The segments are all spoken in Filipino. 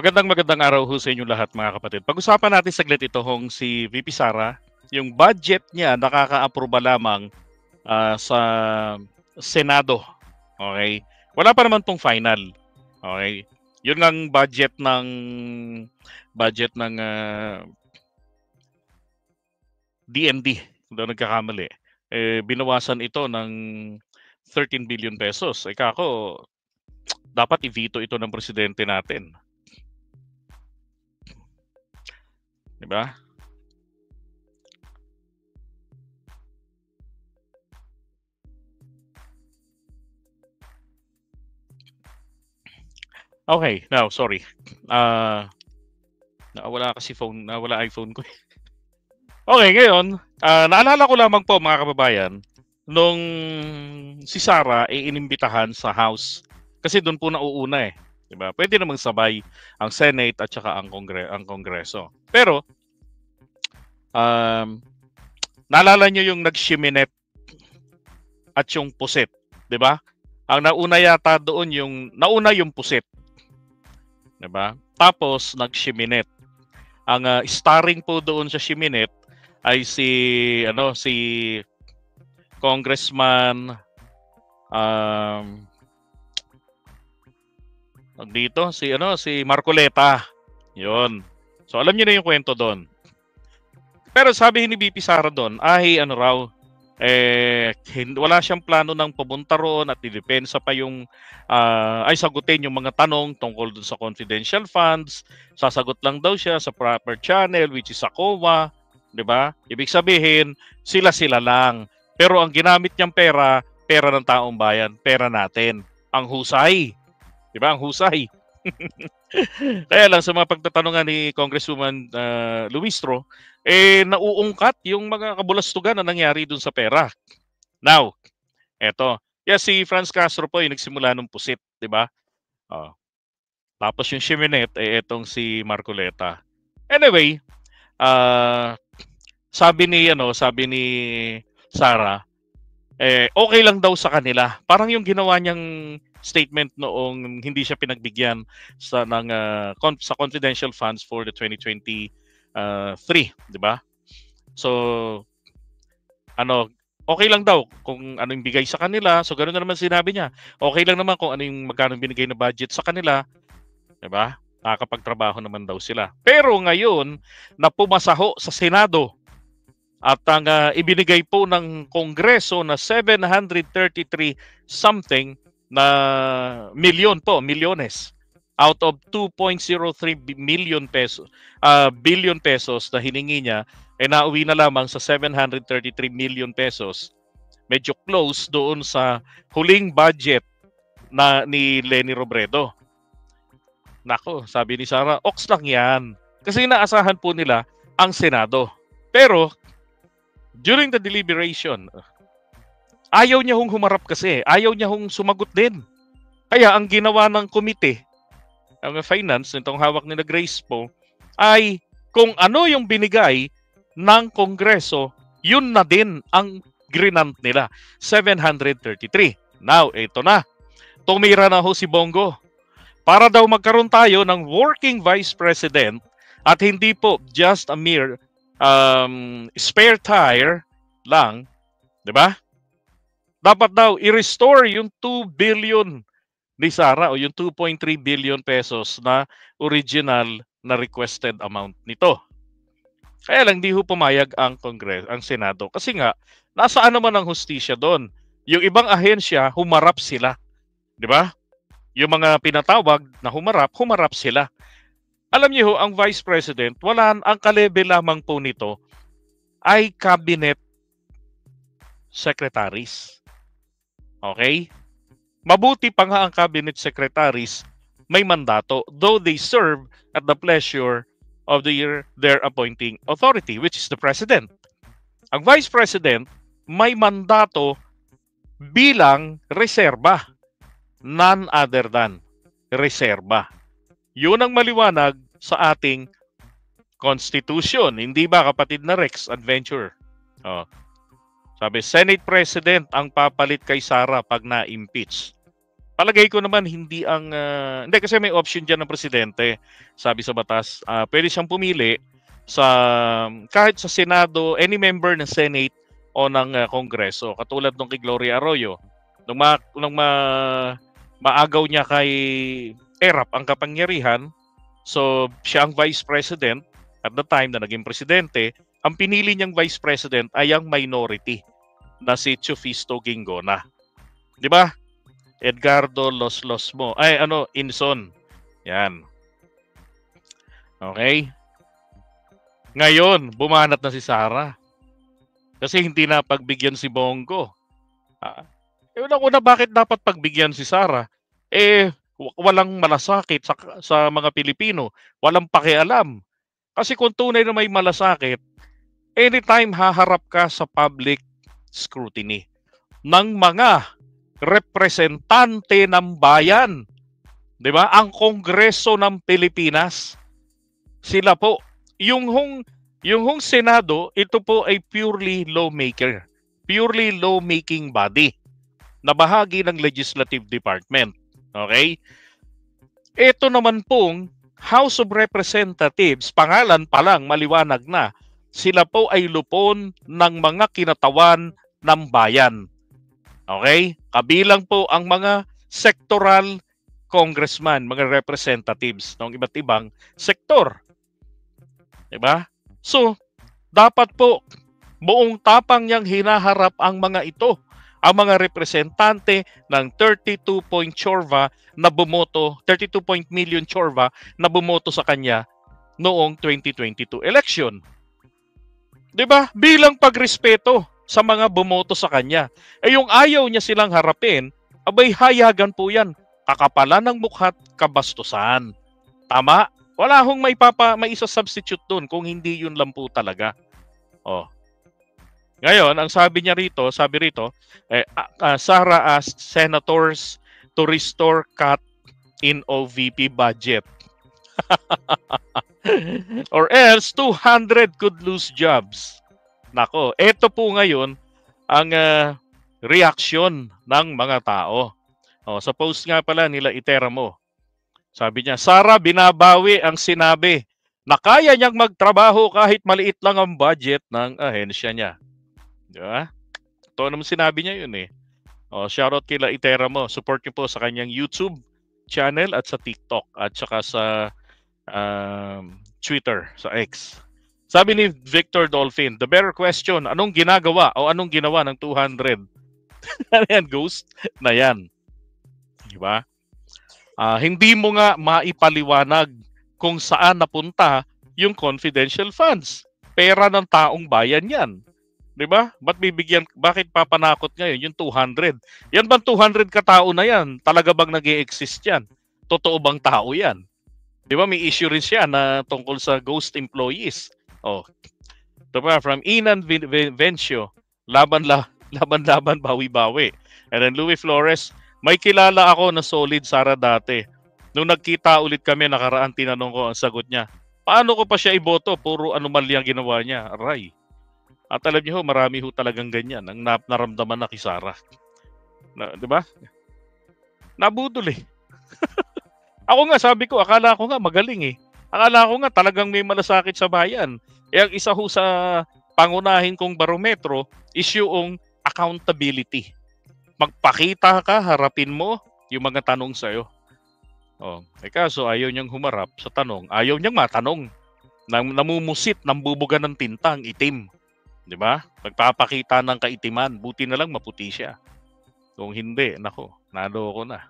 Magandang araw ho sa inyong lahat mga kapatid. Pag-usapan natin saglit itong si VP Sara. Yung budget niya nakaka-aproba lamang sa Senado. Okay? Wala pa naman tong final. Okay? Yun ang budget ng DND, kung daw nagkakamali. Binawasan ito ng 13 billion pesos. Kako, dapat i-veto ito ng presidente natin. Diba? Okay, now, sorry. Nawala kasi nawala iPhone ko. Okay, ngayon, naalala ko lamang po mga kababayan, nung si Sara ay inimbitahan sa House. Kasi doon po nauuna eh. Diba? Pwede namang sabay ang Senate at saka ang Kongreso. Pero, naalala nyo yung nag-shiminet at yung pusit. Diba? Ang nauna yata doon nauna yung pusit. Diba? Tapos, nag-shiminet. Ang starring po doon sa shiminet ay si Congressman si Marcoleta. 'Yon. So alam niyo na yung kwento doon. Pero sabi ni BP Sara doon, wala siyang plano ng pumunta roon at didepensa pa yung sagutin yung mga tanong tungkol dun sa confidential funds. Sasagot lang daw siya sa proper channel, which is sa COA, 'di ba? Ibig sabihin, sila lang. Pero ang ginamit niyang pera ng taong bayan, pera natin. Ang husay. 'Di ba? Ang husay. Kaya lang sa mga pagtatanungan ni Congresswoman Luistro, nauungkat yung mga kabulastugan na nangyari dun sa pera. Now, eto. Si Franz Castro po yung nagsimula ng pusit, 'di ba? Tapos yung shiminet etong si Marcoleta. Anyway, sabi ni Sara, okay lang daw sa kanila. Parang yung ginawa niyang statement noong hindi siya pinagbigyan sa confidential funds for the 2023, 'di ba? So okay lang daw kung ano yung bigay sa kanila. So ganoon na naman sinabi niya. Okay lang naman kung ano yung magkano binigay na budget sa kanila, 'di ba? Nakakapagtrabaho naman daw sila. Pero ngayon na pumasaho sa Senado at ang ibinigay po ng Kongreso na 733 something na milyones out of 2.03 billion pesos na hiningi niya nauwi na lamang sa 733 million pesos. Medyo close doon sa huling budget ni Leni Robredo. Nako, sabi ni Sara, ox lang yan. Kasi inaasahan po nila ang Senado. Pero during the deliberation, ayaw niya hong humarap kasi. Ayaw niya hong sumagot din. Kaya ang ginawa ng komite, ang finance, nitong hawak ni Grace po, ay kung ano yung binigay ng Kongreso, yun na din ang grinant nila. 733. Now, ito na. Tumira na ho si Bongo. Para daw magkaroon tayo ng working vice president at hindi po just a mere spare tire lang, 'di ba? Dapat daw i-restore yung 2 billion ni Sara o yung 2.3 billion pesos na original na requested amount nito. Kaya lang di ho pumayag ang Senado kasi nga nasaan naman ang hustisya doon? Yung ibang ahensya humarap sila, 'di ba? Yung mga pinatawag na humarap sila. Alam niyo ho, ang Vice President, ang kalebe lamang po nito ay cabinet secretaries. Okay? Mabuti pa nga ang cabinet secretaries may mandato, though they serve at the pleasure of their appointing authority, which is the President. Ang Vice President may mandato bilang reserba. None other than reserba. Yun ang maliwanag sa ating Constitution. Hindi ba, kapatid na Rex Adventure? Sabi, Senate President ang papalit kay Sara pag na-impeach. palagay ko naman hindi ang hindi kasi may option diyan ng presidente. Sabi sa batas, pwede siyang pumili sa kahit sa Senado, any member ng Senate o ng Kongreso, katulad nung kay Gloria Arroyo nung maagaw niya kay Erap ang kapangyarihan. So siya ang vice president at the time na naging presidente. Ang pinili niyang vice president ay ang minority na si Chufisto Ginggona. 'Di ba? Edgardo Loslosmo. Inson. Yan. Okay. Ngayon, bumanat na si Sara. Kasi hindi na pagbigyan si Bongo. Una, bakit dapat pagbigyan si Sara? Walang malasakit sa mga Pilipino. Walang pakialam. Kasi kung tunay na may malasakit, anytime haharap ka sa public scrutiny ng mga representante ng bayan. 'Di ba? Ang Kongreso ng Pilipinas. Sila po. Yung hong Senado, ito po ay purely lawmaker. Purely lawmaking body na bahagi ng Legislative Department. Okay? Ito naman pong House of Representatives, pangalan pa lang maliwanag na, sila po ay lupon ng mga kinatawan ng bayan. Okay? Kabilang po ang mga sectoral congressman, mga representatives ng iba't ibang sektor. Diba? So, dapat po buong tapang niyang hinaharap ang mga ito, ang mga representante ng 32 million chorva na bumoto sa kanya noong 2022 election. 'Di ba? Bilang pagrespeto sa mga bumoto sa kanya. Yung ayaw niya silang harapin, abay hayagan po 'yan. Kakapalan ng mukha't kabastusan. Tama? Wala hong may isa-substitute doon kung hindi yun lang po talaga. Ngayon, ang sabi rito, Sara asked senators to restore cut in OVP budget. Or else 200 could lose jobs. Nako, ito po ngayon ang reaksyon ng mga tao. Sa post nga pala nila Iteramo. Sabi niya, Sara, binabawi ang sinabi na kaya niyang magtrabaho kahit maliit lang ang budget ng ahensya niya. Diba? Ito naman sinabi niya yun eh. Shoutout kila Iteramo. Support niyo po sa kanyang YouTube channel at sa TikTok at saka sa Twitter, sa X. Sabi ni Victor Dolphin, the better question, anong ginagawa o anong ginawa ng 200? Ano yan, ghost? Na yan. Diba? Hindi mo nga maipaliwanag kung saan napunta yung confidential funds. Pera ng taong bayan yan. Diba? Bakit papanakot ngayon yung 200? Yan bang 200 katao na yan? Talaga bang nag-e-exist yan? Totoo bang tao yan? Diba? May issue rin siya na tungkol sa ghost employees. Diba? From Inan Vencio, laban, bawi-bawi. And then Louis Flores, may kilala ako na solid Sara dati. Nung nagkita ulit kami nakaraan, tinanong ko ang sagot niya. Paano ko pa siya iboto? Puro anomalya ang ginawa niya. Aray. At alam niyo ho, marami ho talagang ganyan ang naramdaman na kay Sara. Di ba? Nabudol eh. Ako nga, sabi ko, akala ko nga magaling eh. Akala ko nga talagang may malasakit sa bayan. Ang isa ho sa pangunahin kong barometro is yung accountability. Magpakita ka, harapin mo yung mga tanong sa'yo. Kaso ayaw niyang humarap sa tanong. Ayaw niyang matanong. Namumusit, nambubuga ng tintang, itim. Di ba? Magpapakita ng kaitiman. Buti na lang maputi siya. Kung hindi, nako, naloko na.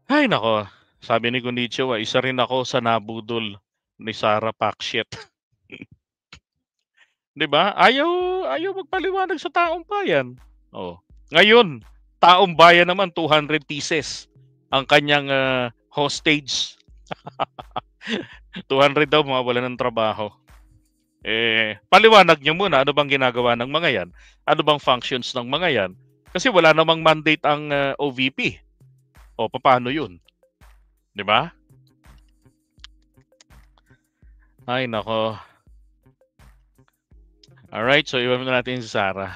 Ay, nako. Sabi ni Konnichiwa, isa rin ako sa nabudol ni Sara Pakshit. Diba? Ayaw magpaliwanag sa taong bayan. Ngayon, taong bayan naman 200 pieces ang kanyang hostage. 200 daw mawawalan ng trabaho. Paliwanag niyo muna ano bang ginagawa ng mga yan? Ano bang functions ng mga yan? Kasi wala namang mandate ang OVP. Paano 'yun? 'Di ba? Ay nako. Alright, so iwan na natin si Sara.